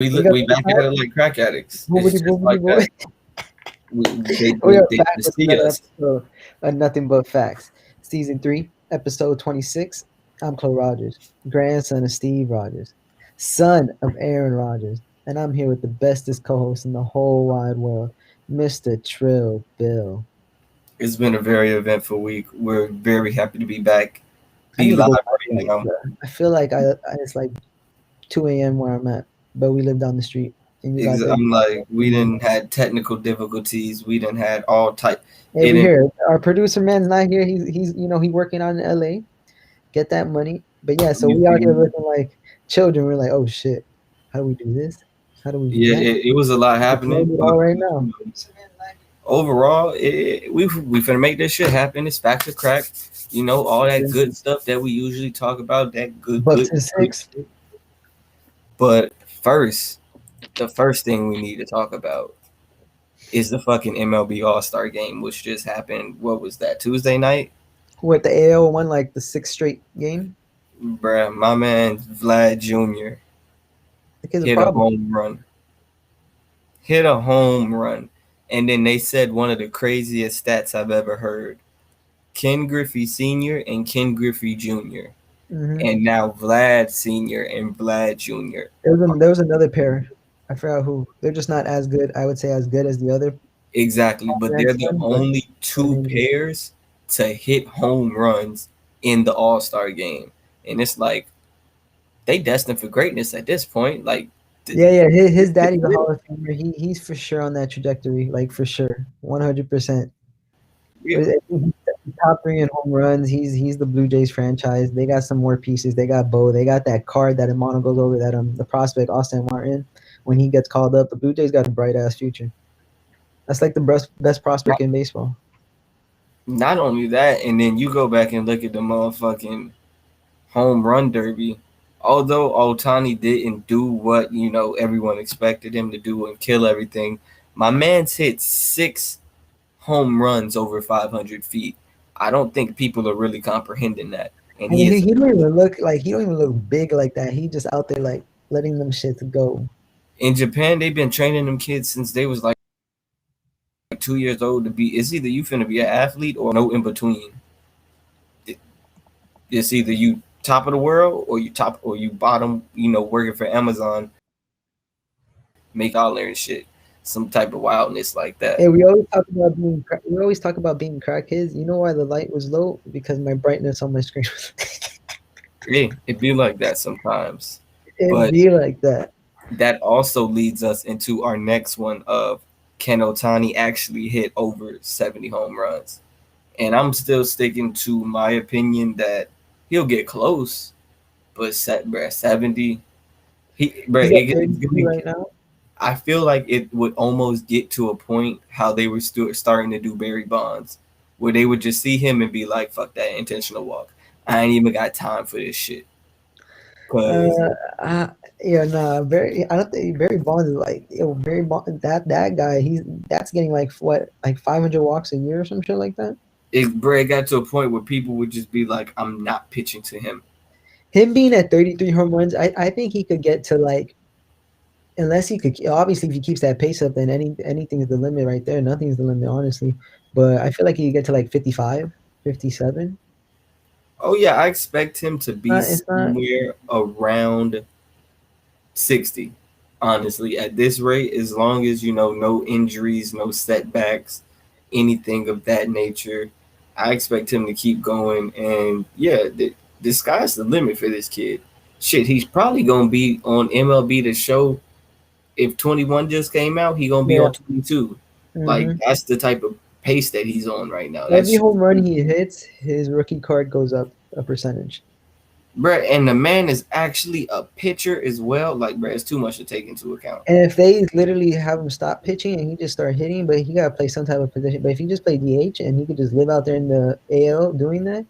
We back at it like crack addicts. It's Boobity, just boobity, like that. boobity. We are They back with see another us. episode of Nothing But Facts, Season 3, Episode 26. I'm Chloe Rogers, grandson of Steve Rogers, son of Aaron Rogers, and I'm here with the bestest co host in the whole wide world, Mr. Trill Bill. It's been a very eventful week. We're very happy to be back. I Be need to live go back to right sleep, now. bro. I feel like it's like 2 a.m. where I'm at, but we live down the street, and you got 30 I'm like, we minutes. didn't had technical difficulties. We didn't had all type. Hey, It we didn't here. Our producer man's not here. He's he working on in LA. Get that money. But yeah, so we out here looking like children. We're like, oh shit, how do we do this? How do we do yeah, that? it was a lot We're happening, doing it but all right now. overall, we finna make this shit happen. It's back to crack. All that good stuff that we usually talk about. That Bucks and good six. shit. But first, the first thing we need to talk about is the fucking MLB All Star Game, which just happened. What was that, Tuesday night? With the AL won like the sixth straight game. Bruh, my man Vlad Jr. The kid's a hit a problem. home run. Hit a home run. And then they said one of the craziest stats I've ever heard. Ken Griffey Sr. and Ken Griffey Jr. Mm-hmm. And now Vlad Sr. and Vlad Jr. There was another pair. I forgot who. They're just not as good. I would say as good as the other Exactly, but they're the grandson, but only two pairs to hit home runs in the All Star game, and it's like they destined for greatness at this point. Like, yeah. His daddy's a Hall of Famer. He's for sure on that trajectory. Like for sure, 100%. yeah, He's top three in home runs. He's the Blue Jays franchise. They got some more pieces. They got Bo. They got that card that Imano goes over that the prospect Austin Martin when he gets called up. The Blue Jays got a bright ass future. That's like the best prospect in baseball. not only that, and then you go back and look at the motherfucking home run derby. Although Otani didn't do what everyone expected him to do and kill everything, my man's hit 6 home runs over 500 feet. I don't think people are really comprehending that. And And he is he don't even look like he don't even look big like that. He just out there like letting them shits go. in Japan. They've been training them kids since they was like 2 years old to be. It's either you finna be an athlete or no in between. It's either you top of the world or you top or you bottom. Working for Amazon, make all their shit. Some type of wildness like that. Hey, we always talk about being crackheads. You know why the light was low? Because my brightness on my screen was Yeah, it be like that sometimes. it'd But be like that. that also leads us into our next one of can Otani actually hit over 70 home runs? And I'm still sticking to my opinion that he'll get close, but 70, He's at 32 right now. I feel like it would almost get to a point how they were still starting to do Barry Bonds, where they would just see him and be like, fuck that intentional walk. I ain't even got time for this shit. Cause Yeah, nah, I don't think Barry Bonds is like Barry Bonds. That guy, that's getting like what, like 500 walks a year or some shit like that. it got to a point where people would just be like, I'm not pitching to him. Him being at 33 home runs, I think he could get to like, unless he could, obviously if he keeps that pace up, then anything's the limit right there. Nothing's the limit, honestly. But I feel like he could get to like 55, 57. Oh yeah, I expect him to be It's not. somewhere around 60. Honestly, at this rate, as long as no injuries, no setbacks, anything of that nature, I expect him to keep going. And yeah, the sky's the limit for this kid. Shit, he's probably gonna be on MLB The Show. If 21 just came out, he gonna be Yeah. on 22. Like Mm-hmm. that's the type of pace that he's on right now. Every That's home run he hits, his rookie card goes up a percentage. bruh, and the man is actually a pitcher as well. Like, bruh, it's too much to take into account. And if they literally have him stop pitching and he just start hitting, but he gotta play some type of position. But if he just play DH and he could just live out there in the AL doing that,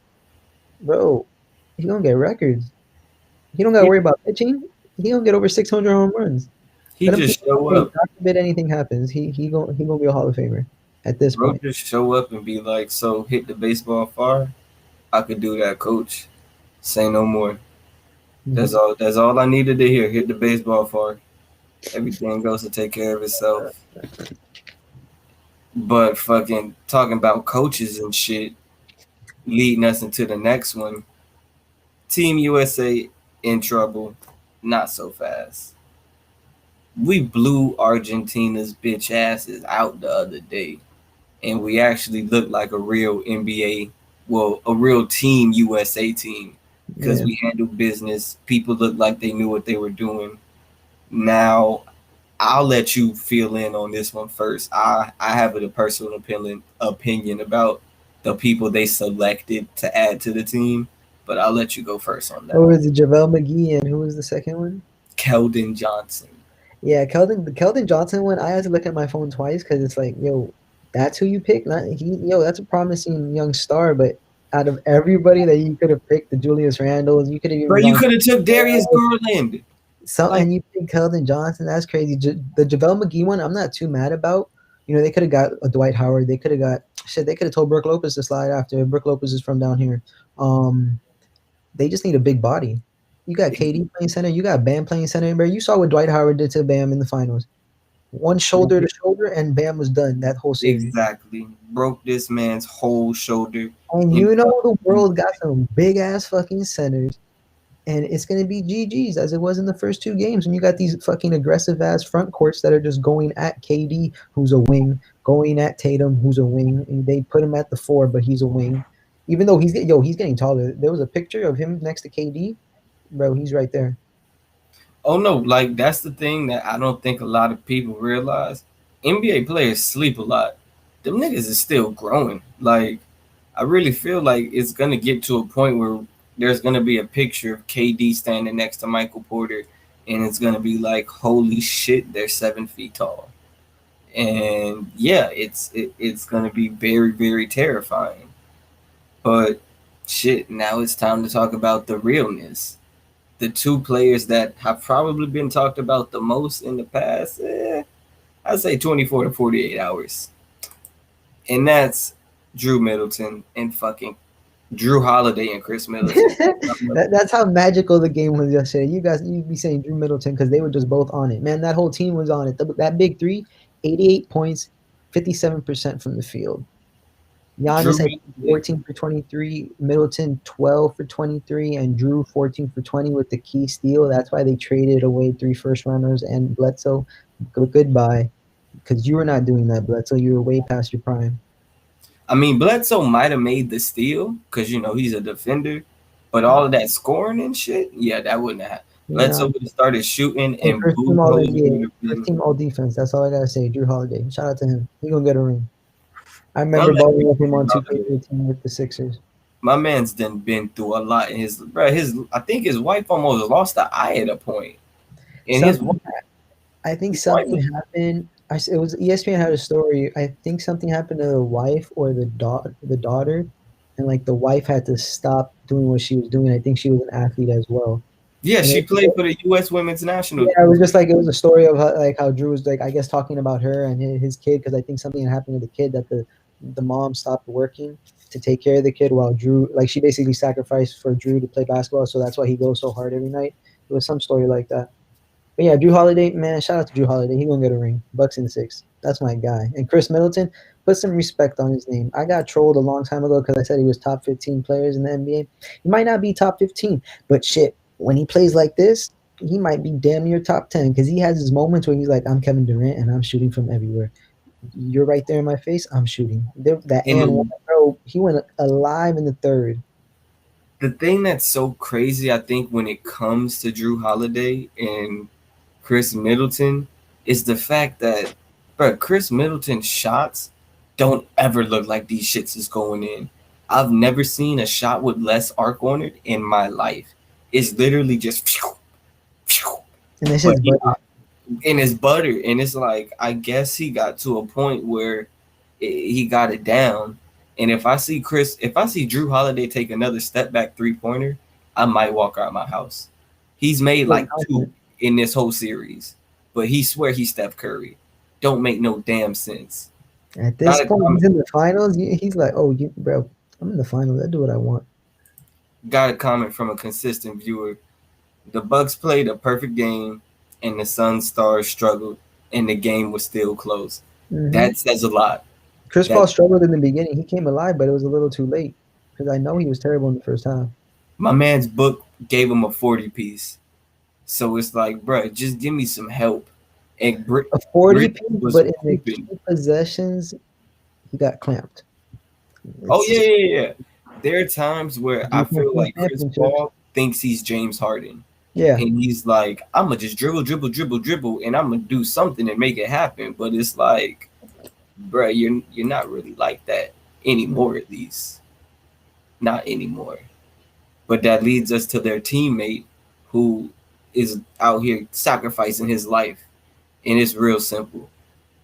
bro, he gonna get records. He don't gotta Yeah, worry about pitching. He gonna get over 600 home runs. he Let him just keep show playing. up, God forbid anything happens. He gonna be a Hall of Famer at this bro. point. Just show up and be like, "So hit the baseball far." I could do that, coach. Say no more. Mm-hmm. That's all I needed to hear. Hit the baseball far. Everything goes to take care of itself. But fucking talking about coaches and shit, leading us into the next one. Team USA in trouble, not so fast. We blew Argentina's bitch asses out the other day, and we actually looked like a real NBA, well, a real Team USA team because Yeah. we handled business. People looked like they knew what they were doing. Now, I'll let you fill in on this one first. I have a personal opinion about the people they selected to add to the team, but I'll let you go first on What that. was it? JaVale McGee, and who was the second one? Keldon Johnson. Yeah, the Keldon Johnson one. I had to look at my phone twice because it's like, yo, that's who you pick. Not he, yo, that's a promising young star. But out of everybody that you could have picked, the Julius Randles, you could have even Bro, you gone could have took Darius Garland. some, Like, and you picked Keldon Johnson. That's crazy. The JaVale McGee one, I'm not too mad about. You know, they could have got a Dwight Howard. They could have got shit. They could have told Brooke Lopez to slide after. Brooke Lopez is from down here. Um, they just need a big body. You got KD playing center. You got Bam playing center. Bro, you saw what Dwight Howard did to Bam in the finals. One shoulder to shoulder, and Bam was done that whole series. exactly. Broke this man's whole shoulder And in you know the fucking world got some big ass fucking centers, and it's gonna be GGs as it was in the first two games. And you got these fucking aggressive ass front courts that are just going at KD, who's a wing, going at Tatum, who's a wing, and they put him at the four, but he's a wing. Even though he's getting taller. There was a picture of him next to KD, bro. He's right there. Oh no, like that's the thing that I don't think a lot of people realize. NBA players sleep a lot. Them niggas is still growing. Like I really feel like it's gonna get to a point where there's gonna be a picture of KD standing next to Michael Porter, and it's gonna be like, holy shit, they're 7 feet tall. And yeah, it's gonna be very very terrifying. But shit, now it's time to talk about the realness. The two players that have probably been talked about the most in the past, I'd say 24 to 48 hours. And that's Drew Middleton and fucking Drew Holiday and Chris Middleton. That's how magical the game was yesterday. You guys, you'd be saying Drew Middleton because they were just both on it. Man, that whole team was on it. That big three, 88 points, 57% from the field. Drew Giannis had Middleton, 14 for 23, Middleton 12 for 23, and Drew 14 for 20 with the key steal. That's why they traded away 3 first rounders and Bledsoe. Goodbye, because you were not doing that, Bledsoe. You were way past your prime. I mean, Bledsoe might have made the steal because, he's a defender, but all of that scoring and shit, yeah, that wouldn't have happened. Yeah. Bledsoe would have started shooting Hey, and first team Blue All Hose would NBA, have first been. team All Defense. That's all I gotta say. Drew Holiday. Shout out to him. He gonna get a ring. I remember Unless balling you with him Drew on Holiday. 2K18 with the Sixers. My man's done been through a lot. And his I think his wife almost lost the eye at a point, and Something I think his wife something was happened. It was ESPN had a story. I think something happened to the wife or the daughter, and like the wife had to stop doing what she was doing. I think she was an athlete as well. yeah, And she played for the U.S. Women's National yeah, it Team. was just like it was a story of how Drew was like I guess talking about her and his kid because I think something had happened to the kid that the mom stopped working to take care of the kid while Drew like she basically sacrificed for Drew to play basketball, so that's why he goes so hard every night. It was some story like that. But yeah, Drew Holiday, man, shout out to Drew Holiday. He gonna get a ring. Bucks in six. That's my guy. And Chris Middleton, put some respect on his name. I got trolled a long time ago because I said he was top 15 players in the NBA. He might not be top 15, but shit, when he plays like this, he might be damn near top 10 because he has his moments where he's like, I'm Kevin Durant and I'm shooting from everywhere. You're right there in my face. I'm shooting. That And and one, bro, he went alive in the third. the thing that's so crazy, I think, when it comes to Drew Holiday and Chris Middleton, is the fact that, bro, Chris Middleton's shots don't ever look like these shits is going in. I've never seen a shot with less arc on it in my life. It's literally just, phew, phew. And this But is butter. and it's butter, and it's like I guess he got to a point where he got it down. And if I see Drew Holiday take another step back 3 pointer, I might walk out my house. He's made like two in this whole series, but he swear he's Steph Curry. Don't make no damn sense. At this Got a point, comment, he's in the finals. He's like, oh, bro, I'm in the finals. I do what I want. got a comment from a consistent viewer. The Bucks played a perfect game. and the Sun Stars struggled, and the game was still close. Hmm. That says a lot. Chris That Paul struggled in the beginning. He came alive, but it was a little too late because I know he was terrible in the first half. my man's book gave him a 40 piece. So it's like, bruh, just give me some help. And A 40 Bridges piece, was but in the key hooping. possessions, he got clamped. Oh It's yeah, just yeah, yeah. There are times where I defense feel wins like Chris championships. Paul thinks he's James Harden. Yeah, And he's like, I'm gonna just dribble, dribble, dribble, dribble, and I'm gonna do something and make it happen. But it's like, bruh, you're not really like that anymore, at least. Not anymore. But that leads us to their teammate who is out here sacrificing his life. And it's real simple.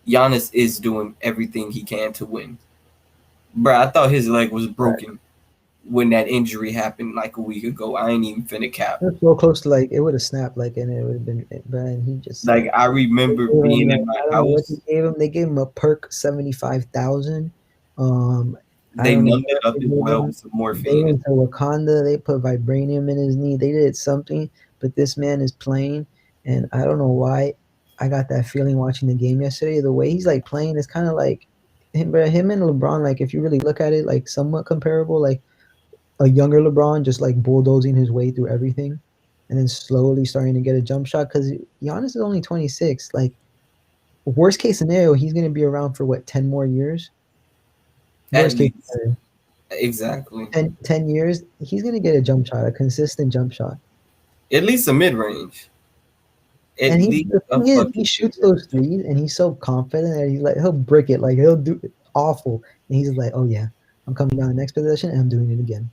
Giannis is doing everything he can to win. Bruh, I thought his leg was right. broken when that injury happened like a week ago. I ain't even finna cap. It was so close to like it would have snapped like and it would have been but he just Like I remember gave him being like in my I don't know what they house. gave him. They gave him a perk 75,000. Um, I They don't know numbed what it up they as gave well him. with some They morphine. went to Wakanda. They put vibranium in his knee. They did something, but this man is playing, and I don't know why. I got that feeling watching the game yesterday. The way he's like playing is kind of like him and LeBron. Like if you really look at it, like somewhat comparable. Like a younger LeBron just like bulldozing his way through everything, and then slowly starting to get a jump shot. Because Giannis is only 26. Like worst case scenario, he's gonna be around for what 10 more years. At Worst case least. scenario, Exactly. 10 years, he's gonna get a jump shot, a consistent jump shot. At least a mid range. At And least the a thing is, he fucking mid shoots those range. threes, and he's so confident that he's like he'll brick it, like he'll do it awful, and he's like, oh yeah, I'm coming down the next possession, and I'm doing it again.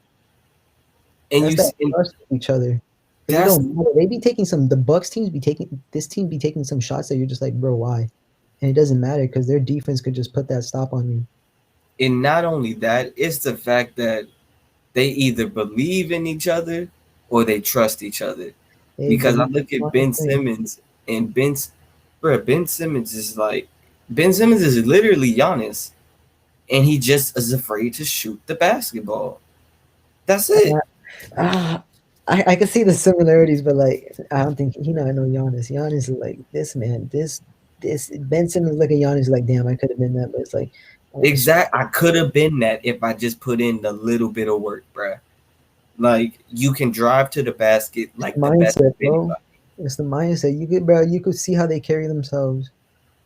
And That's you that see, and trust with each other. Because it that's don't matter. They be taking some. The Bucks teams be taking. This team be taking some shots that you're just like, bro, why? And it doesn't matter because their defense could just put that stop on you. and not only that, it's the fact that they either believe in each other or they trust each other. They Because I believe look in at one Ben thing. Simmons and Ben Simmons is like Ben Simmons is literally Giannis, and he just is afraid to shoot the basketball. That's it. Ah, I can see the similarities, but like I don't think I know Giannis. Giannis is like this man. This Ben Simmons look at Giannis like, damn, I could have been that, but it's like I want to score. I could have been that if I just put in a little bit of work, bruh. Like you can drive to the basket It's like the the best of mindset, bro. anybody. It's the mindset. You could, bro. You could see how they carry themselves,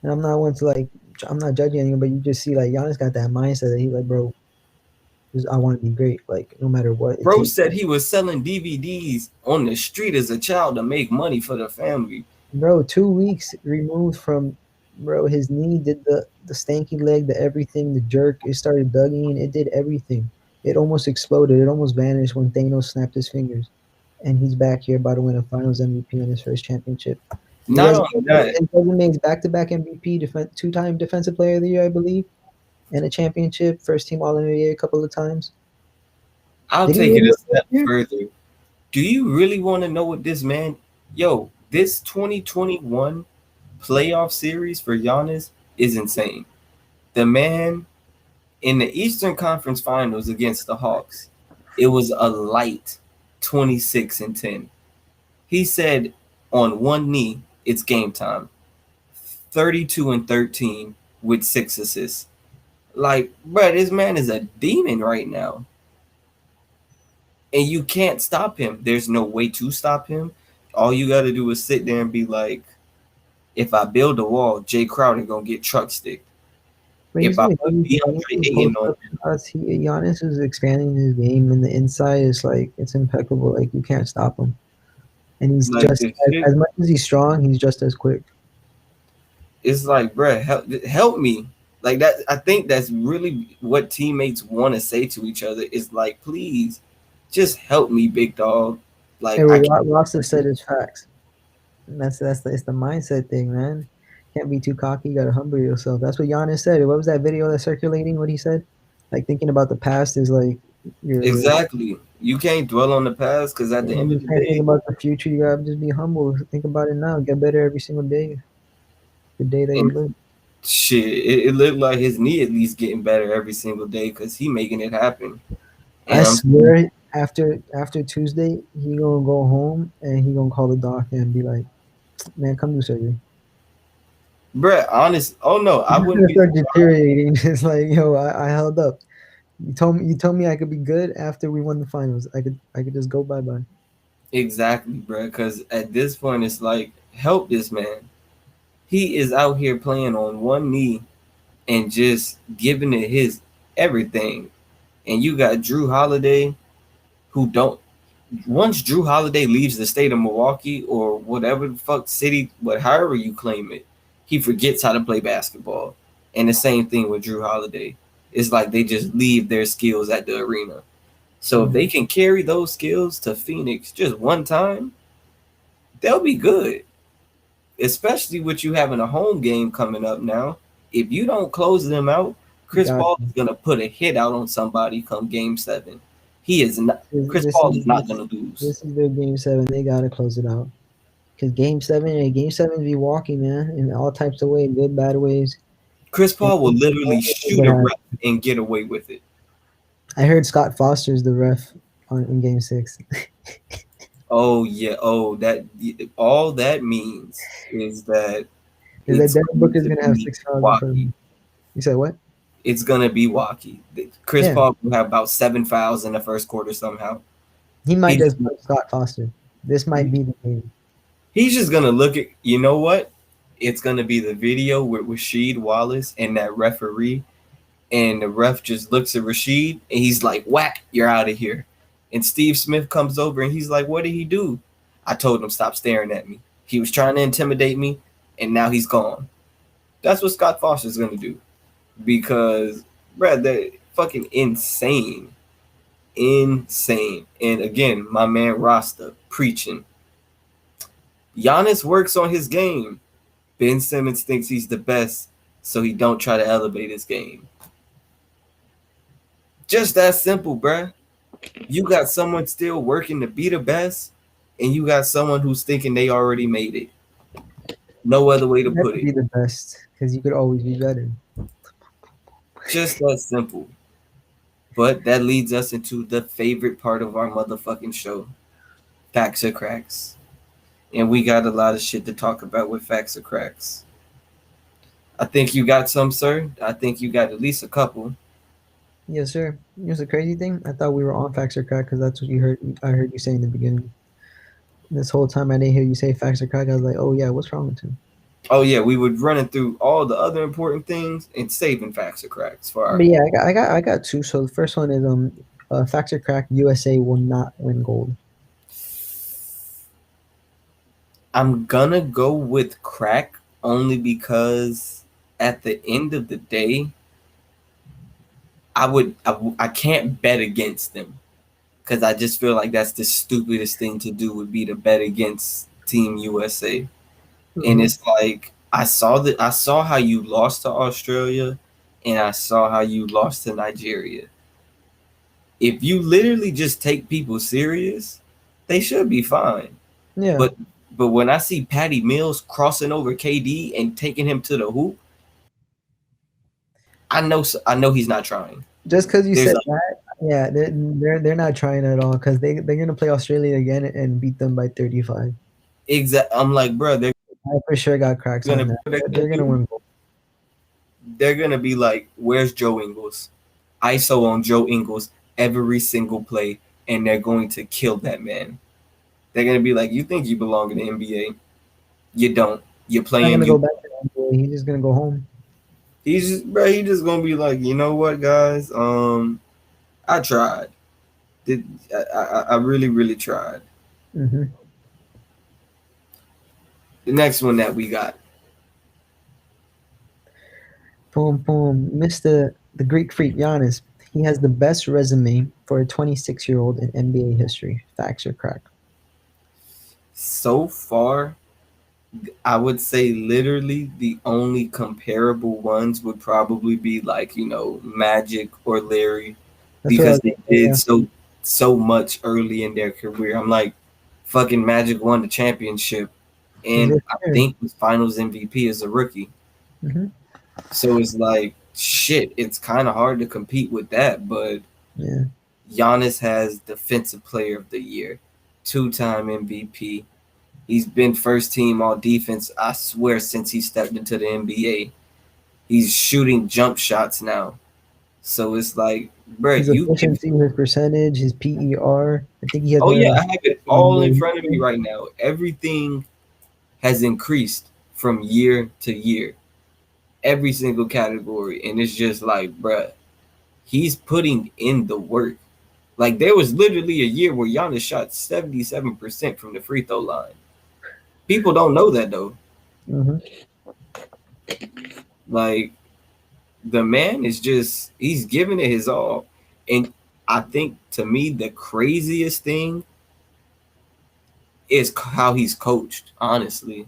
and I'm not one to like. I'm not judging anyone, but you just see like Giannis got that mindset that he's like, bro, I want to be great, like no matter what it Bro takes. said he was selling DVDs on the street as a child to make money for the family. Bro, 2 weeks removed from bro, his knee did the stanky leg, the everything, the jerk, it started dugging, it did everything. It almost exploded, it almost vanished when Thanos snapped his fingers. And he's back here about to win a finals MVP on his first championship. His Not only that, resume is back-to-back MVP, two-time defensive player of the year, I believe, and a championship, first team All NBA a couple of times. I'll Did he take win it a this step year? further. Do you really want to know what this man, yo, this 2021 playoff series for Giannis is insane. The man in the Eastern Conference Finals against the Hawks, it was a light 26-10. He said on one knee, it's game time. 32-13 with 6 assists. Like, bro, this man is a demon right now. And you can't stop him. There's no way to stop him. All you got to do is sit there and be like, if I build a wall, Jay Crowder gonna get truck stick. But If he's I doing put everything. He's DeAndre doing Ayton post on up shots. Giannis is expanding his game, and the inside is like it's impeccable. Like you can't stop him. And he's like just the shit, as much as he's strong, he's just as quick. it's like, bro, help me. Like that, I think that's really what teammates want to say to each other. Is like, please, just help me, big dog. Like And I what can't. Ross has said is facts. And it's the mindset thing, man. Can't be too cocky. You gotta humble yourself. That's what Giannis said. What was that video that's circulating? What he said? Like thinking about the past is like you're. Exactly. You can't dwell on the past because at the end You of the can't think day, about the future. You gotta just be humble. Think about it now. Get better every single day. The day that you and live. shit, it looked like his knee at least getting better every single day because he making it happen. I And swear, after Tuesday, he gonna go home and he gonna call the doctor and be like, Man, come do surgery. Bruh, honest. Oh no, I You're just wouldn't gonna be start surprised. deteriorating. It's like, yo, I held up. You told me I could be good after we won the finals. I could just go bye bye. Exactly, bruh. Because at this point, it's like, help this man. He is out here playing on one knee and just giving it his everything. And you got Drew Holiday, who don't. Once Drew Holiday leaves the state of Milwaukee or whatever the fuck city, however you claim it, he forgets how to play basketball. And the same thing with Drew Holiday. It's like they just leave their skills at the arena. So if they Mhm. can carry those skills to Phoenix just one time, they'll be good. Especially with you having a home game coming up now. If you don't close them out, Chris Got Paul you. is gonna put a hit out on somebody come game 7. He is not Chris This Paul is is not this gonna lose. this is their game seven. They gotta close it out. Cause game seven be walking, man, in all types of ways, good, bad ways. Chris Paul will Anything literally shoot could a happen. ref and get away with it. I heard Scott Foster's the ref in game six. Oh yeah, oh that all that means is that Is that it's Devin going Booker's to gonna have be 6 fouls in front of wacky. him? You said what? It's gonna be wacky. Chris Yeah, Paul will have about 7 fouls in the first quarter somehow. he might He's just put Scott Foster. This might be the game. he's just gonna look at, you know what? It's gonna be the video with Rasheed Wallace and that referee, and the ref just looks at Rasheed and he's like, "Whack, you're out of here." And Steve Smith comes over and he's like, "What did he do?" I told him stop staring at me. He was trying to intimidate me, and now he's gone. That's what Scott Foster's gonna do because, bruh, they're fucking insane, insane. And again, my man Rasta preaching. Giannis works on his game. Ben Simmons thinks he's the best, so he don't try to elevate his game. Just that simple, bruh. You got someone still working to be the best, and you got someone who's thinking they already made it. No other way to You have put to it. be the best because you could always be better. Just that simple. But that leads us into the favorite part of our motherfucking show, facts or cracks. And we got a lot of shit to talk about with facts or cracks. I think you got some, sir. I think you got at least a couple. Yes, sir. Here's the crazy thing. I thought we were on facts or crack because that's what you heard. I heard you say in the beginning. This whole time I didn't hear you say facts or crack. I was like, oh yeah, what's wrong with him? Oh yeah, we were running through all the other important things and saving facts or cracks for But our. yeah, I got two. So the first one is facts or crack. USA will not win gold. I'm gonna go with crack only because at the end of the day, I can't bet against them because I just feel like that's the stupidest thing to do would be to bet against Team USA. And Hmm. it's like I saw how you lost to Australia, and I saw how you lost to Nigeria. If you literally just take people serious, they should be fine. Yeah, But when I see Patty Mills crossing over KD and taking him to the hoop, I know he's not trying. just because you There's said a that, yeah, they're not trying at all because they're gonna play Australia again and beat them by 35. exact. I'm like, bro, I for sure got cracks on that. They're gonna win gold. they're gonna be like, where's Joe Ingles? ISO on Joe Ingles every single play, and they're going to kill that man. They're gonna be like, you think you belong in the NBA? You don't. You're Not playing gonna go you. back to the NBA. He's just gonna go home. He's just, bro. He just gonna be like, you know what, guys? I tried. Did I really really tried. Hmm. The next one that we got. Boom, boom. Mr. the Greek freak Giannis. He has the best resume for a 26-year-old in NBA history. Facts or crack? So far, I would say literally the only comparable ones would probably be like, Magic or Larry That's what I because was they gonna say. did Yeah. so much early in their career. I'm like, fucking Magic won the championship and Yes, I sir. think was finals MVP as a rookie. Hmm. So it's like shit, it's kind of hard to compete with that, but Yeah. Giannis has defensive player of the year, two-time MVP, He's been first team all defense, I swear, since he stepped into the NBA. He's shooting jump shots now. So it's like, bro, His you give. efficiency, his percentage, his PER. I think he has Oh one of yeah, the I highest have it in all in NBA front of me history. right now. Everything has increased from year to year, every single category, and it's just like, bruh, he's putting in the work. Like there was literally a year where Giannis shot 77% from the free throw line. People don't know that though. Hmm. Like the man is just he's giving it his all. And I think to me the craziest thing is how he's coached, honestly.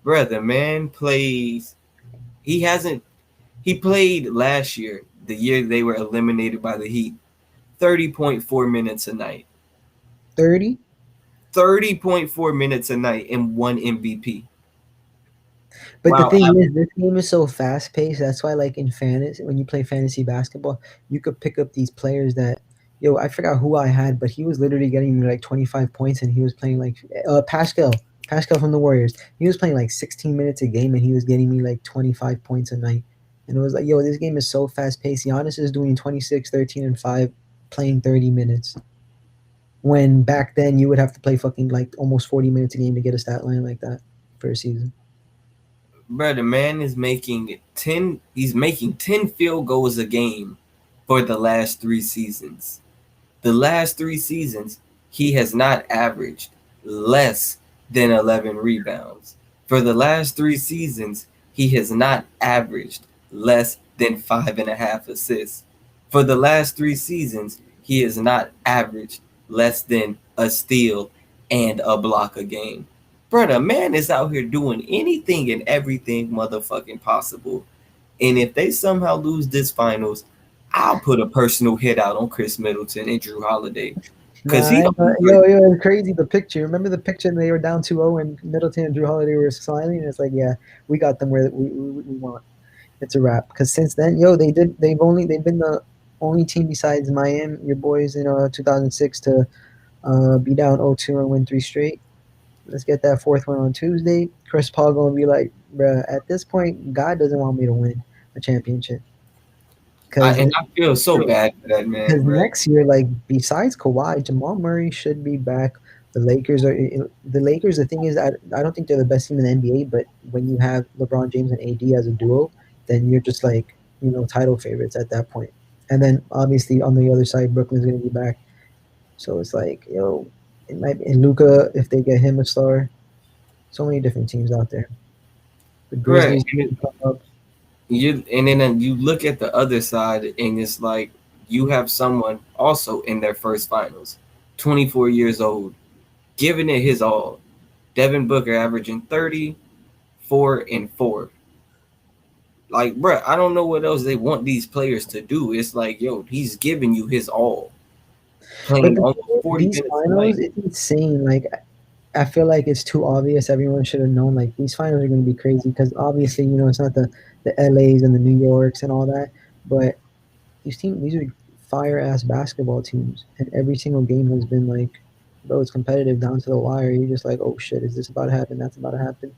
Bruh, the man plays he hasn't he played last year, the year they were eliminated by the Heat, 30.4 minutes a night. 30. 30.4 minutes a night and one MVP. But the Wow. thing is, this game is so fast paced. That's why, like in fantasy, when you play fantasy basketball, you could pick up these players that, yo, I forgot who I had, but he was literally getting me like 25 points, and he was playing like Pascal from the Warriors. He was playing like 16 minutes a game, and he was getting me like 25 points a night. And it was like, yo, this game is so fast paced. Giannis is doing 26, 13, and 5, playing 30 minutes. When back then you would have to play fucking like almost 40 minutes a game to get a stat line like that for a season. Bro, the man is making 10 he's making 10 field goals a game for the last 3 seasons. The last 3 seasons, he has not averaged less than 11 rebounds. For the last 3 seasons, he has not averaged less than 5.5 assists. For the last 3 seasons, he has not averaged less than a steal and a block a game. Brother, man is out here doing anything and everything motherfucking possible. And if they somehow lose this finals, I'll put a personal hit out on Chris Middleton and Drew Holiday. Cause Nah, he don't look like yo, it's crazy. The picture. Remember the picture? And they were down 2-0, and Middleton and Drew Holiday were smiling. And it's like, yeah, we got them where we want. It's a wrap. Because since then, yo, they've been the only team besides Miami, your boys in 2006 to be down 0-2 and win 3 straight. Let's get that fourth one on Tuesday. Chris Paul gonna be like, bruh, at this point, God doesn't want me to win a championship because and I feel so bad for that man, bro. next year, like besides Kawhi, Jamal Murray should be back. The Lakers are the Lakers. The thing is, I don't think they're the best team in the NBA. But when you have LeBron James and AD as a duo, then you're just like title favorites at that point. And then obviously on the other side, Brooklyn's gonna be back. So it's like it might be, and Luca if they get him a star. So many different teams out there. The Bro, Grizzlies come up. and then you look at the other side and it's like you have someone also in their first finals, 24 years old, giving it his all. Devin Booker averaging 30, 4, and 4. Like, bro, I don't know what else they want these players to do. It's like, yo, he's giving you his all, But playing the almost thing is, 40 these minutes a finals, night. it's insane. Like I feel like it's too obvious. Everyone should have known. Like these finals are going to be crazy because obviously it's not the LAs and the New Yorks and all that, but these are fire ass basketball teams, and every single game has been like, bro, it's competitive down to the wire. You're just like, oh shit, is this about to happen? That's about to happen.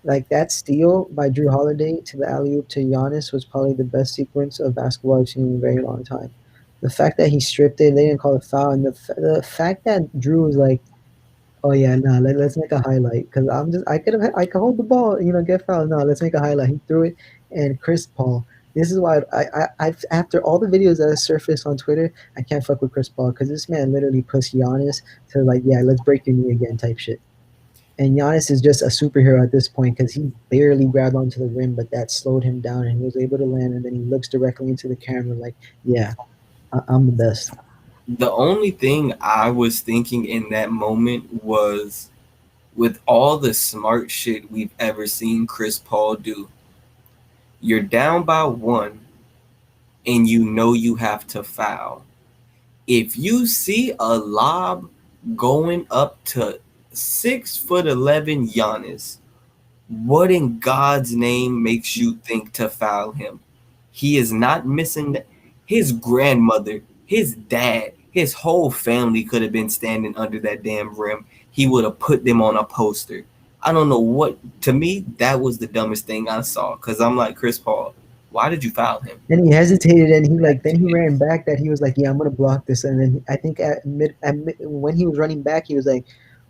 Like that steal by Drew Holiday to the alley oop to Giannis was probably the best sequence of basketball I've seen in a very long time. The fact that he stripped it, they didn't call it foul, and the fact that Drew was like, "Oh yeah, no, let's make a highlight," because I could hold the ball, get fouled. No, let's make a highlight. He threw it, and Chris Paul. This is why I've after all the videos that have surfaced on Twitter, I can't fuck with Chris Paul because this man literally pushed Giannis to like, yeah, let's break your knee again type shit. And Giannis is just a superhero at this point because he barely grabbed onto the rim, but that slowed him down, and he was able to land. And then he looks directly into the camera, like, "Yeah, I'm the best." The only thing I was thinking in that moment was with all the smart shit we've ever seen Chris Paul do, you're down by one and you know you have to foul. If you see a lob going up to 6'11" Giannis, what in God's name makes you think to foul him? He is not missing his grandmother, his dad, his whole family could have been standing under that damn rim. he would have put them on a poster. I don't know what. To me, that was the dumbest thing I saw. Cause I'm like, Chris Paul, why did you foul him? And he hesitated, and he like then he ran back that he was like, yeah, I'm gonna block this. And then I think when he was running back, he was like,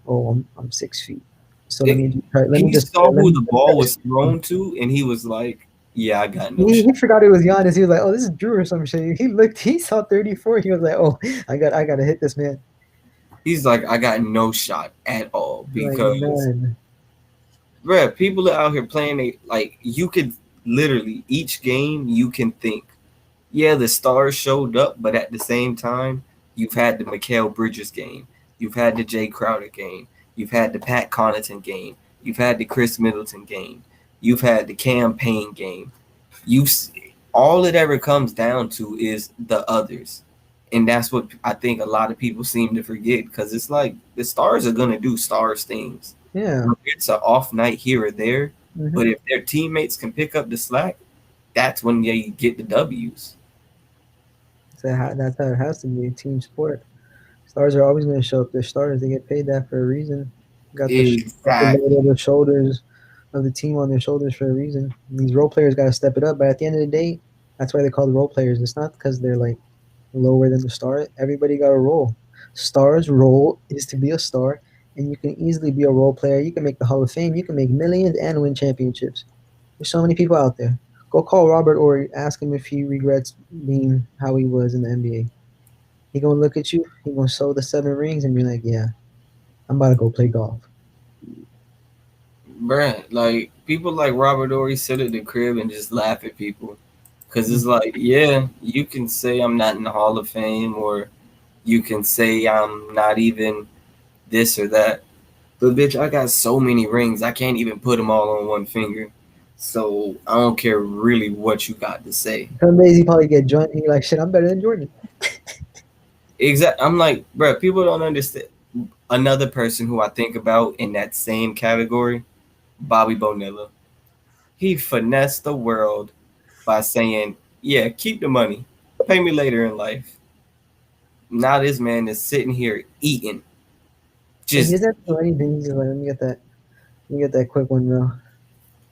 oh, I'm 6 feet, so let It, me just try, he saw let who me the just try ball to was shoot him. thrown to, and he was like, "Yeah, I got no He shot." forgot it was Giannis. He was like, oh, this is Drew or some shit. He looked, he saw 34. He was like, oh, I gotta hit this man. He's like, "I got no shot at all," Like because, none. bruh, people are out here playing. Like, you could literally each game you can think, yeah, the stars showed up, but at the same time, you've had the Mikal Bridges game, you've had the Jay Crowder game, you've had the Pat Connaughton game, you've had the Chris Middleton game, you've had the campaign game. You've all it ever comes down to is the others, and that's what I think a lot of people seem to forget, because it's like the stars are gonna do stars things. Yeah. It's an off night here or there, Hmm. but if their teammates can pick up the slack, that's when they get the W's. So that's how it has to be a team sport. Stars are always going to show up. They're stars. They get paid that for a reason. Got the load Exactly. of the shoulders of the team on their shoulders for a reason. And these role players got to step it up. But at the end of the day, that's why they're called role players. It's not because they're like lower than the star. Everybody got a role. Star's role is to be a star, and you can easily be a role player. You can make the Hall of Fame. You can make millions and win championships. There's so many people out there. Go call Robert Ory. Ask him if he regrets being how he was in the NBA. He gonna look at you. He gonna show the 7 rings and be like, "Yeah, I'm about to go play golf." Bruh, like people like Robert Ory sit at the crib and just laugh at people. Cause it's like, yeah, you can say I'm not in the Hall of Fame, or you can say I'm not even this or that. But bitch, I got so many rings, I can't even put them all on one finger. So I don't care really what you got to say. Some days he probably get drunk. He like, "Shit, I'm better than Jordan." Exact. I'm like, bruh, people don't understand. Another person who I think about in that same category, Bobby Bonilla. He finessed the world by saying, "Yeah, keep the money, pay me later in life." Now this man is sitting here eating, And he just doesn't have to do anything. He's just like, let me get that quick one, bro.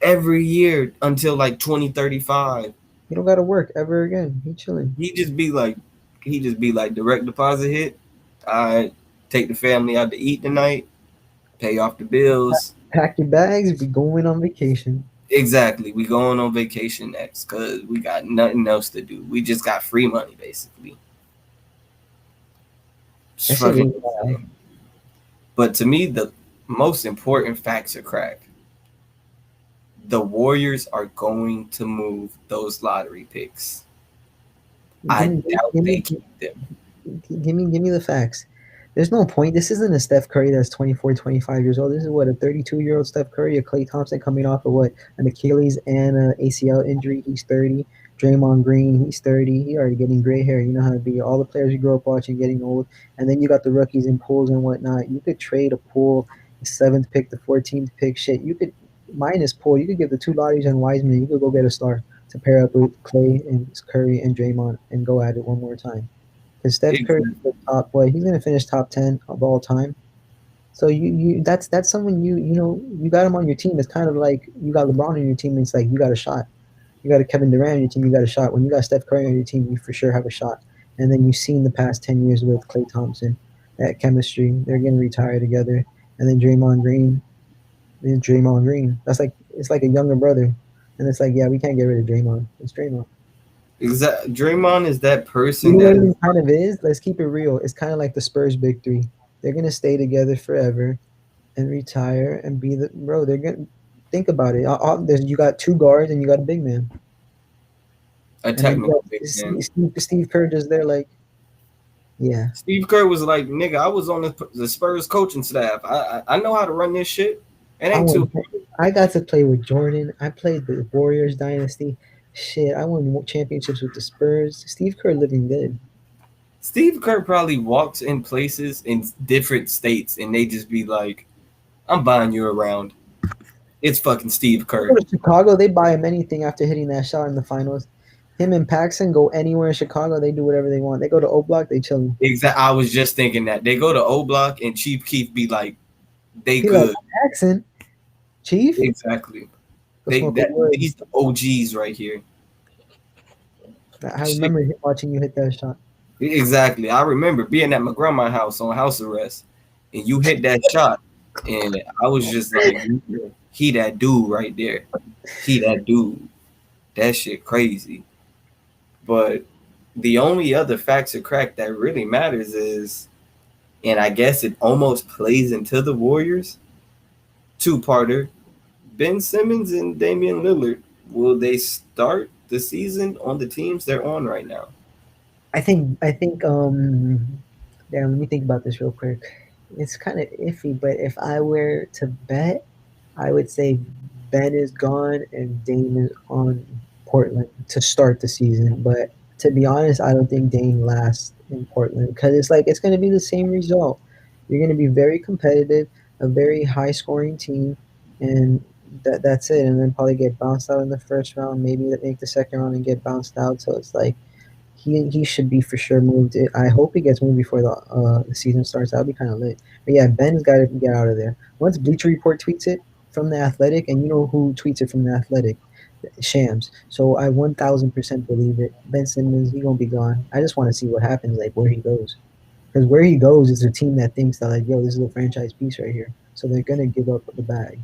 every year until like 2035. He don't gotta work ever again. He chilling. He just be like, direct deposit hit. I take the family out to eat tonight, pay off the bills. Pack your bags. Be going on vacation. Exactly. We going on vacation next because we got nothing else to do. We just got free money basically. It's That shit fucking is wild. insane. But to me, the most important facts are crack. The Warriors are going to move those lottery picks. Give I me, doubt give they me, keep them. give me the facts. There's no point. This isn't a Steph Curry that's 24, 25 years old. This is what, a 32-year-old Steph Curry, a Klay Thompson coming off of what, an Achilles and a ACL injury. He's 30. Draymond Green, he's 30. He already getting gray hair. You know how to be. All the players you grew up watching getting old, and then you got the rookies in pools and whatnot. You could trade a pool, the seventh pick, the 14th pick. Shit, you could minus pool. You could give the two lotteries and Wiseman. You could go get a star to pair up with Clay and Curry and Draymond and go at it one more time. Because Steph Curry is Exactly. the top boy. He's gonna finish top 10 of all time. So that's someone you got him on your team. It's kind of like you got LeBron on your team. It's like you got a shot. You got a Kevin Durant on your team. You got a shot. When you got Steph Curry on your team, you for sure have a shot. And then you've seen the past 10 years with Klay Thompson, that chemistry. They're getting retired together. And then Draymond Green is Draymond Green. That's like it's like a younger brother. And it's like, yeah, we can't get rid of Draymond. It's Draymond. Exact. Draymond is that You person know that what is it kind of is? Let's keep it real. It's kind of like the Spurs big three. They're gonna stay together forever and retire and be the bro. They're gonna think about it. You got two guards and you got a big man, a and then you technical big got man. Steve Kerr just there like, yeah, Steve Kerr was like, "Nigga, I was on the Spurs coaching staff. I know how to run this shit. It I ain't too won. hard." I got to play with Jordan. I played the Warriors dynasty. Shit, I won championships with the Spurs. Steve Kerr living good. Steve Kerr probably walks in places in different states, and they just be like, "I'm buying you around." It's fucking Steve Go Kerr. to Chicago, they buy him anything after hitting that shot in the finals. Him and Paxson go anywhere in Chicago, they do whatever they want. They go to O Block, they chilling. Exactly. I was just thinking that they go to O Block and Chief Keef be like, They He like could. Jackson, Chief. Exactly. Go smoke a wood. These the OGs right here. I Shit. remember watching you hit that shot. Exactly. I remember being at my grandma's house on house arrest, and you hit that shot, and I was just like, he that dude right there. He that dude. That shit crazy. But the only other facts of crack that really matters is, and I guess it almost plays into the Warriors, two-parter, Ben Simmons and Damian Lillard. Will they start the season on the teams they're on right now? I think damn, let me think about this real quick. It's kind of iffy, but if I were to bet, I would say Ben is gone and Dame is on Portland to start the season. But to be honest, I don't think Dame lasts in Portland because it's like it's going to be the same result. You're going to be very competitive, a very high scoring team, and that's it. And then probably get bounced out in the first round, maybe make the second round and get bounced out. So it's like he should be for sure moved. I hope he gets moved before the season starts. That'll be kind of lit. But yeah, Ben's got to get out of there. Once Bleacher Report tweets it from the Athletic, and you know who tweets it from the Athletic, Shams. So I 1,000% believe it. Ben Simmons, he gonna be gone. I just want to see what happens, like where he goes, because where he goes is a team that thinks that like, yo, this is a franchise piece right here. So they're gonna give up the bag.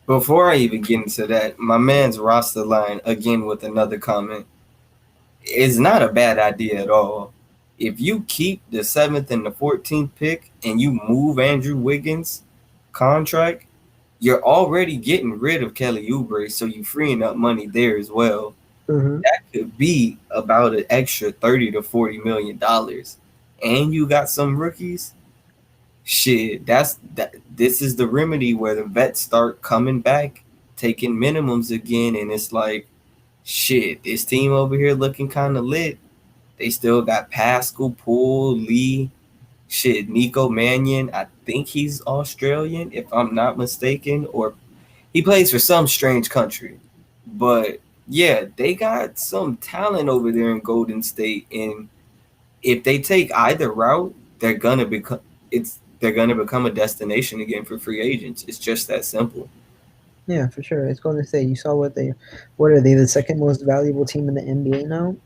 Before I even get into that, my man's roster line again with another comment is not a bad idea at all. If you keep the 7th and the 14th pick and you move Andrew Wiggins' contract, you're already getting rid of Kelly Oubre, so you're freeing up money there as well. Mm-hmm. That could be about an extra $30 to $40 million, and you got some rookies. Shit, that's that. This is the remedy where the vets start coming back, taking minimums again, and it's like, shit, this team over here looking kind of lit. They still got Pascal, Poole, Lee, shit, Nico Mannion. I think he's Australian, if I'm not mistaken, or he plays for some strange country. But yeah, they got some talent over there in Golden State, and if they take either route, they're gonna become a destination again for free agents. It's just that simple. Yeah, for sure. It's going to say you saw what are they? The second most valuable team in the NBA now.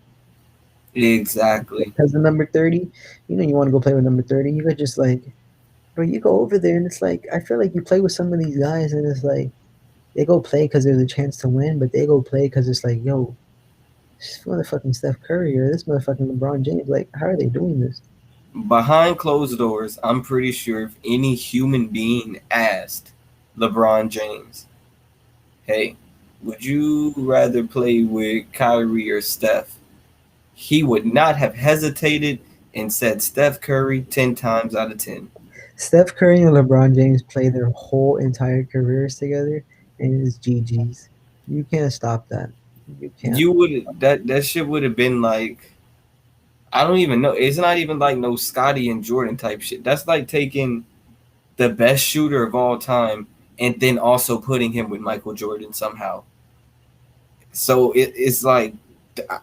Exactly. Because the number 30, you want to go play with number 30. You could just like, bro, you go over there and it's like, I feel like you play with some of these guys and it's like, they go play because there's a chance to win, but they go play because it's like, yo, this motherfucking Steph Curry or this motherfucking LeBron James. Like, how are they doing this? Behind closed doors, I'm pretty sure if any human being asked LeBron James, hey, would you rather play with Kyrie or Steph? He would not have hesitated and said Steph Curry 10 times out of 10. Steph Curry and LeBron James play their whole entire careers together, and it's GG's. You can't stop that. You can't. You would that shit would have been like, I don't even know. It's not even like no Scotty and Jordan type shit. That's like taking the best shooter of all time and then also putting him with Michael Jordan somehow. So it's like,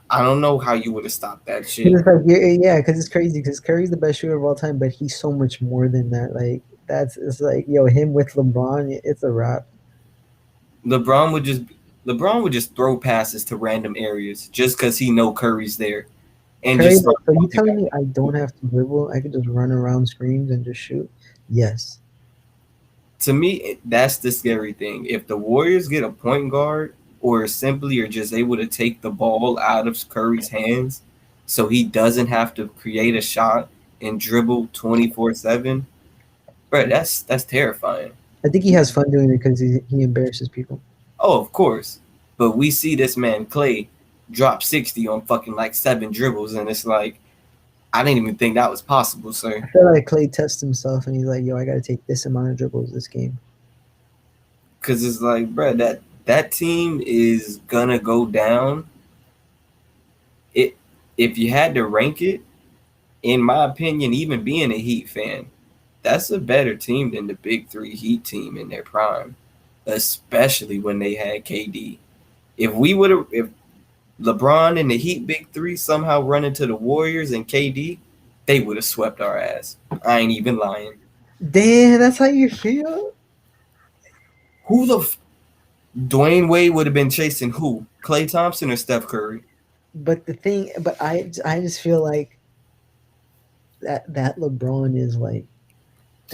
I don't know how you would have stopped that shit. It's like, yeah, because it's crazy. Because Curry's the best shooter of all time, but he's so much more than that. Like it's like yo, him with LeBron, it's a wrap. LeBron would just LeBron would just throw passes to random areas just because he know Curry's there and Curry, just like, start so you walking telling back. me I don't have to dribble? I could just run around screens and just shoot? Yes. To me, that's the scary thing. If the Warriors get a point guard or simply are just able to take the ball out of Curry's hands so he doesn't have to create a shot and dribble 24/7, bro, that's terrifying. I think he has fun doing it because he embarrasses people. Oh, of course. But we see this man Clay drop 60 on fucking like 7 dribbles, and it's like, I didn't even think that was possible, sir. I feel like Clay tests himself and he's like, yo, I got to take this amount of dribbles this game. Because it's like, bro, that team is gonna go down. It If you had to rank it, in my opinion, even being a Heat fan, that's a better team than the Big Three Heat team in their prime, especially when they had KD. If LeBron and the Heat Big Three somehow run into the Warriors and KD, they would have swept our ass. I ain't even lying. Damn, that's how you feel. Who the Dwayne Wade would have been chasing who? Klay Thompson or Steph Curry? But the thing, but I just feel like that LeBron is like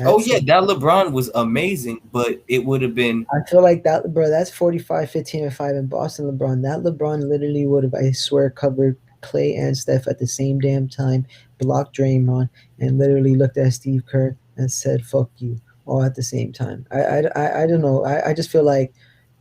Oh that's yeah, that LeBron was amazing, but it would have been I feel like that, bro. That's 45, 15, and 5 in Boston. LeBron. That LeBron literally would have, I swear, covered Clay and Steph at the same damn time, blocked Draymond, and literally looked at Steve Kerr and said "fuck you" all at the same time. I don't know. I just feel like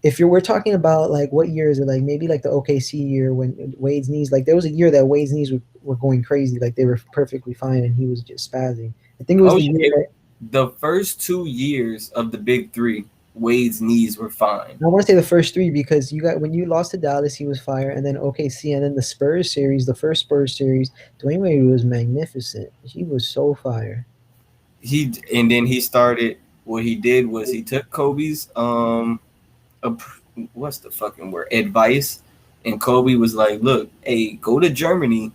if we're talking about like what year is it? Like maybe like the OKC year when Wade's knees, like there was a year that Wade's knees were going crazy, like they were perfectly fine, and he was just spazzing. I think it was oh the yeah, year that the first 2 years of the big three, Wade's knees were fine. I want to say the first three because you got when you lost to Dallas, he was fire, and then OKC, and then the Spurs series, the first Spurs series, Dwayne Wade was magnificent. He was so fire. Then he started. What he did was he took Kobe's what's the fucking word, advice, and Kobe was like, "Look, hey, go to Germany,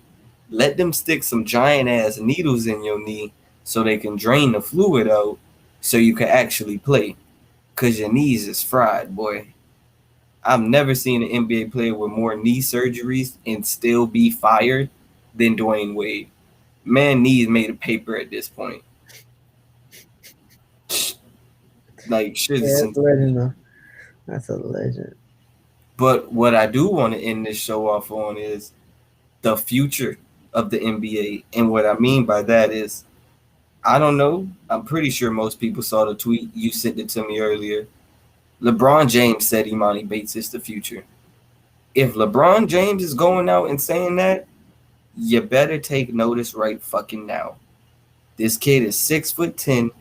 let them stick some giant ass needles in your knee so they can drain the fluid out, so you can actually play, cause your knees is fried, boy." I've never seen an NBA player with more knee surgeries and still be fired than Dwayne Wade. Man, knees made of paper at this point. Like shit Yeah, is that's a insane. legend though. That's a legend. But what I do want to end this show off on is the future of the NBA. And what I mean by that is, I don't know. I'm pretty sure most people saw the tweet. You sent it to me earlier. LeBron James said Imani Bates is the future. If LeBron James is going out and saying that, you better take notice right fucking now. This kid is 6'10"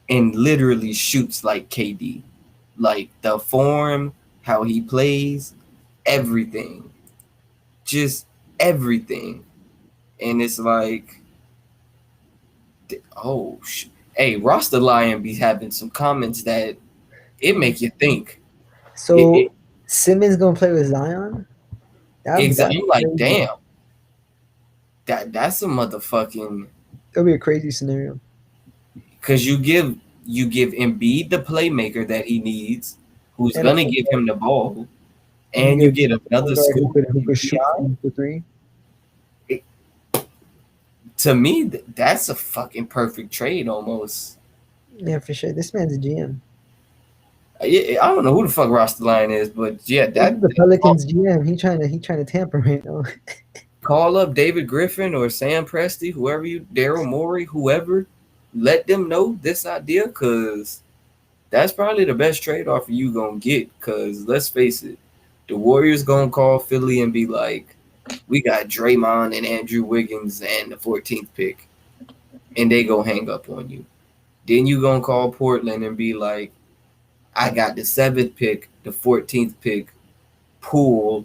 and literally shoots like KD. Like the form, how he plays, everything. Just everything. And it's like, oh, hey, Rasta Lion be having some comments that it make you think. It, So it Simmons gonna play with Zion? That'd be I'm like, crazy. damn, that's a motherfucking, That'd be a crazy scenario. because you give Embiid the playmaker that he needs, who's And a gonna point give guard. him the ball, And you and you get get a point another guard scorer who in could shoot BI. from the three. To me, that's a fucking perfect trade almost. Yeah, for sure. This man's a GM. I don't know who the fuck Ross the Lion is, but yeah, This is that the Pelicans GM. He trying to tamper right now. call up David Griffin or Sam Presti, whoever you, Daryl Morey, whoever, let them know this idea, because that's probably the best trade offer you gonna get. Because let's face it, the Warriors gonna call Philly and be like, "We got Draymond and Andrew Wiggins and the 14th pick," and they go hang up on you. Then you gonna call Portland and be like, "I got the 7th pick, the 14th pick, Poole,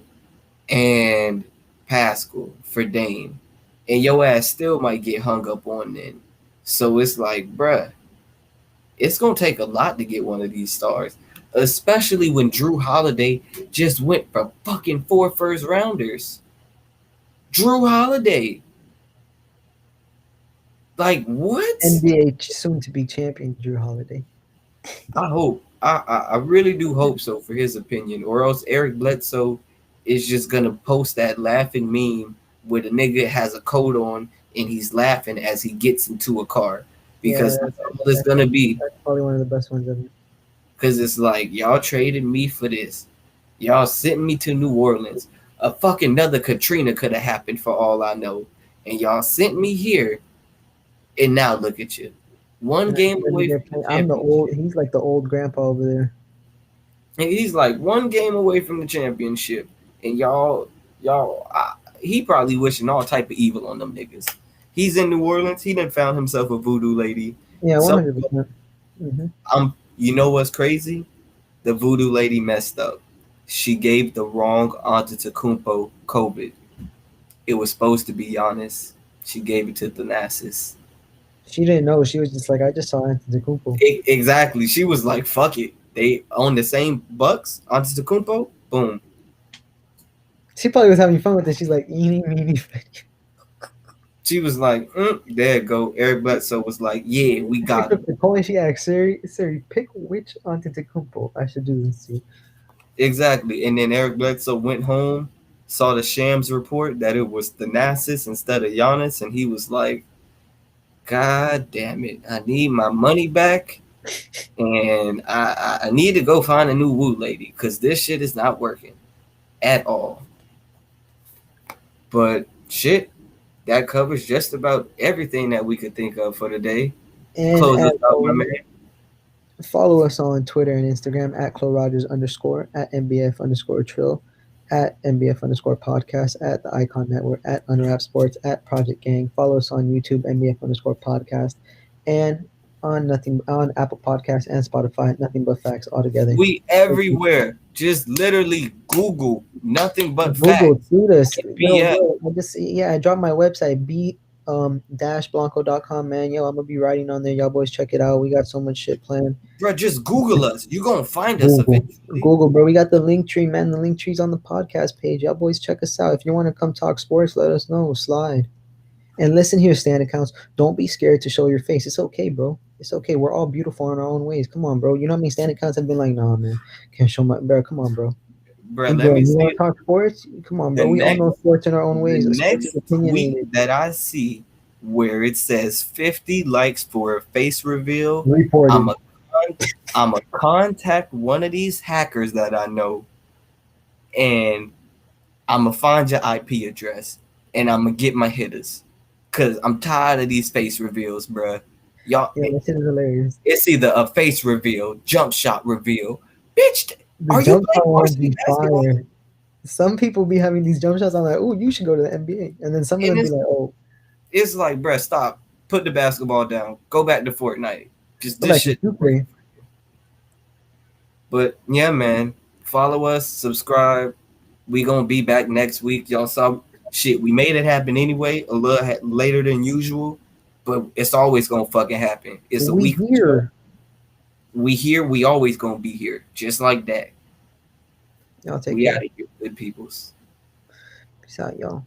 and Pascal for Dame," and your ass still might get hung up on then. So it's like, bruh, it's gonna take a lot to get one of these stars, especially when Drew Holiday just went for fucking 4 first rounders. Drew Holiday, like what? NBA soon to be champion Drew Holiday. I hope. I really do hope so for his opinion, or else Eric Bledsoe is just gonna post that laughing meme where the nigga has a coat on and he's laughing as he gets into a car, Yeah, because that's all it's gonna be. that's probably one of the best ones ever. Because it's like, y'all traded me for this, y'all sent me to New Orleans. A fucking another Katrina could have happened for all I know, and y'all sent me here, and now look at you, one And game then away they're from the playing, I'm the old. championship. He's like the old grandpa over there. And he's like one game away from the championship, and he probably wishing all type of evil on them niggas. He's in New Orleans. He done found himself a voodoo lady. Yeah, one So hundred percent. Mm-hmm. you know what's crazy? The voodoo lady messed up. She gave the wrong Antetokounmpo COVID. It was supposed to be Giannis. She gave it to Thanasis. She didn't know. She was just like, I just saw Antetokounmpo. Exactly. She was like, "Fuck it." They own the same Bucks. Antetokounmpo. Boom. She probably was having fun with it. She's like, eeny, meeny, miny. She was like, there it go. Eric Bledsoe was like, yeah, we She picked got up him. the coin. She asked Siri, pick which Antetokounmpo I should do this to. Exactly. And then Eric Bledsoe went home, saw the Shams report that it was Thanasis instead of Giannis, and he was like, God damn it, I need my money back, and I need to go find a new woo lady because this shit is not working at all. But shit, that covers just about everything that we could think of for today. And Close as us out, my man. always, follow us on Twitter and Instagram at CloRogers underscore, at NBF underscore Trill, at NBF underscore podcast, at the Icon Network, at Unwrap Sports, at Project Gang. Follow us on YouTube, NBF underscore podcast, and on Apple Podcasts and Spotify, Nothing But Facts altogether. We everywhere. Just literally Google nothing but Google, facts. shoot us. NBF. I dropped my website, dash blanco.com, man. Yo, I'm gonna be writing on there. Y'all boys check it out. We got so much shit planned. Bro, just Google us. You gonna find us Google. eventually. Google, bro. We got the link tree, man. The link tree's on the podcast page. Y'all boys check us out. If you want to come talk sports, let us know. Slide. And listen here, stand accounts. Don't be scared to show your face. It's okay, bro. It's okay. We're all beautiful in our own ways. Come on, bro. You know how many stand accounts have been like, nah, man. Can't show my bro. Come on, bro. Bro, We let me good. You want see to talk sports? Come on, the bro. We all next know sports in our own the ways. Sports is next tweet opinionated. that I see where it says 50 likes for a face reveal. I'm Reported. a I'm a contact one of these hackers that I know, and I'm gonna find your IP address, and I'm gonna get my hitters, cause I'm tired of these face reveals, bruh. Y'all, Yeah, that shit is hilarious. it's either a face reveal, jump shot reveal. Bitch, The are you jump playing shot ones varsity be basketball? fire. Some people be having these jump shots. I'm like, oh, you should go to the NBA. And then some of And them be like, oh, it's like, bruh, stop. Put the basketball down. Go back to Fortnite. Just go this back to shit. Super. But yeah, man. Follow us, subscribe. We gonna be back next week. Y'all saw shit. We made it happen anyway, a little later than usual, but it's always gonna fucking happen. It's a We weekly show. here. We here. We always gonna be here, just like that. Y'all take We out care. of here, good peoples. Peace out, y'all.